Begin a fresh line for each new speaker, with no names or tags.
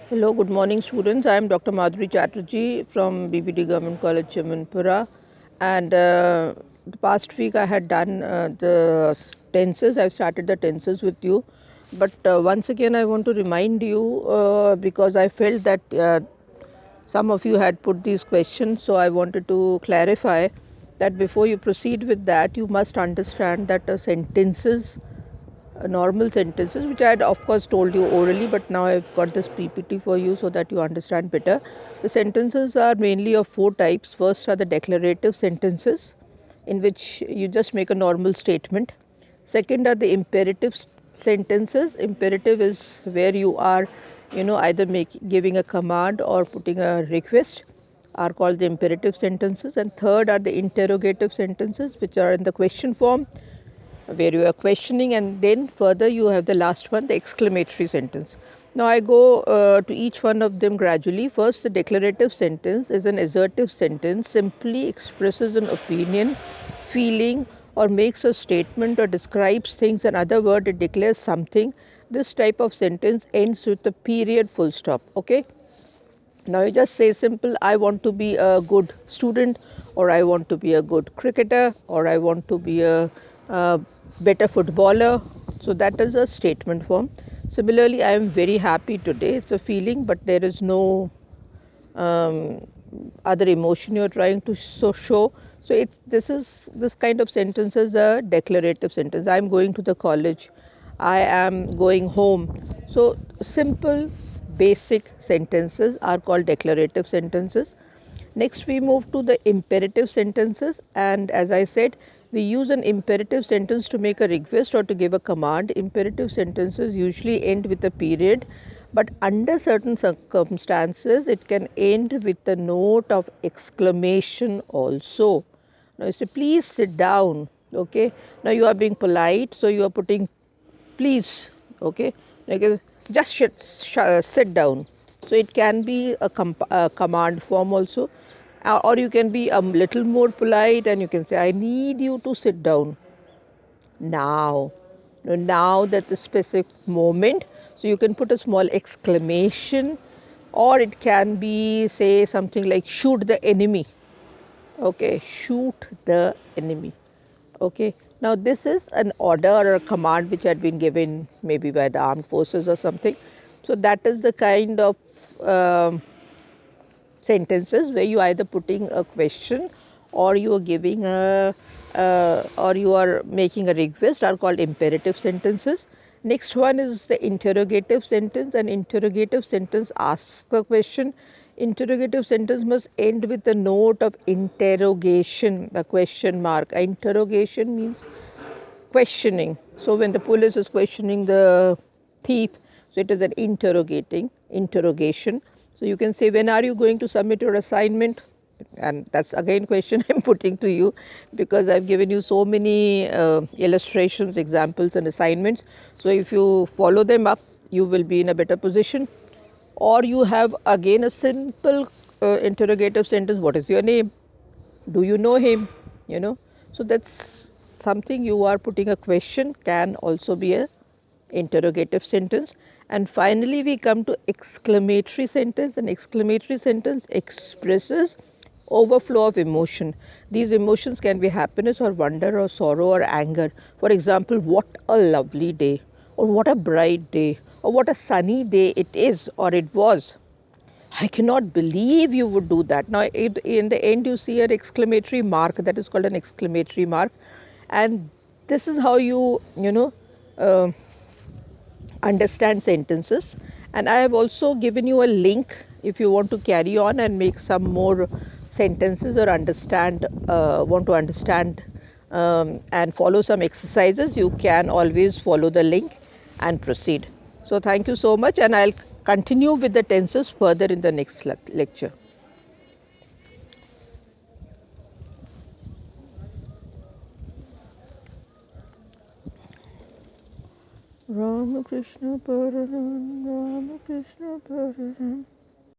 Hello, good morning, students. I am Dr. Madhuri Chatterjee from BBD Government College, Chamanpura. And the past week I had done the tenses. I've started the tenses with you. But once again, I want to remind you because I felt that some of you had put these questions. So I wanted to clarify that before you proceed with that, you must understand that sentences normal sentences, which I had of course told you orally, but now I've got this PPT for you so that you understand better. The sentences are mainly of four types. First are the declarative sentences, in which you just make a normal statement. Second are the imperative sentences. Imperative is where you are, either giving a command or putting a request, are called the imperative sentences. And third are the interrogative sentences, which are in the question form, where you are questioning, and then further you have the last one, the exclamatory sentence. Now I go to each one of them gradually. First, the declarative sentence is an assertive sentence, simply expresses an opinion, feeling, or makes a statement or describes things. In other words, it declares something. This type of sentence ends with a period, full stop. Okay. Now you just say simple, I want to be a good student, or I want to be a good cricketer, or I want to be a better footballer. So that is a statement form. Similarly, I am very happy today. It's a feeling, but there is no um, other emotion you're trying to show. So this kind of sentence is a declarative sentence. I'm going to the college. I am going home. So simple, basic sentences are called declarative sentences. Next, we move to the imperative sentences, and as I said, we use an imperative sentence to make a request or to give a command. Imperative sentences usually end with a period, but under certain circumstances, it can end with a note of exclamation also. Now, you say, please sit down. Okay. Now, you are being polite, so you are putting please. Okay. Like just sit down. So it can be a command form also, or you can be a little more polite and you can say, I need you to sit down now. Now that the specific moment, so you can put a small exclamation, or it can be say something like shoot the enemy. Okay, shoot the enemy. Okay, now this is an order or a command which had been given maybe by the armed forces or something. So that is the kind of sentences where you either putting a question or you are giving a or you are making a request, are called imperative sentences. Next one is the interrogative sentence. An interrogative sentence asks a question. Interrogative sentence must end with a note of interrogation, a question mark. Interrogation means questioning. So when the police is questioning the thief, so it is an interrogation. So you can say, when are you going to submit your assignment? And that's again question I'm putting to you, because I've given you so many illustrations, examples, and assignments. So if you follow them up, you will be in a better position. Or you have again a simple interrogative sentence: what is your name? Do you know him? So that's something. You are putting a question, can also be a interrogative sentence. And finally we come to exclamatory sentence. An exclamatory sentence expresses overflow of emotion. These emotions can be happiness or wonder or sorrow or anger. For example, what a lovely day, or what a bright day, or what a sunny day it is or it was. I cannot believe you would do that. Now, in the end, you see an exclamatory mark, that is called an exclamatory mark, and this is how uh, understand sentences. And I have also given you a link if you want to carry on and make some more sentences, or want to understand and follow some exercises. You can always follow the link and proceed. So thank you so much, and I'll continue with the tenses further in the next lecture. Rama Krishna Pararam, Rama Krishna Pararam.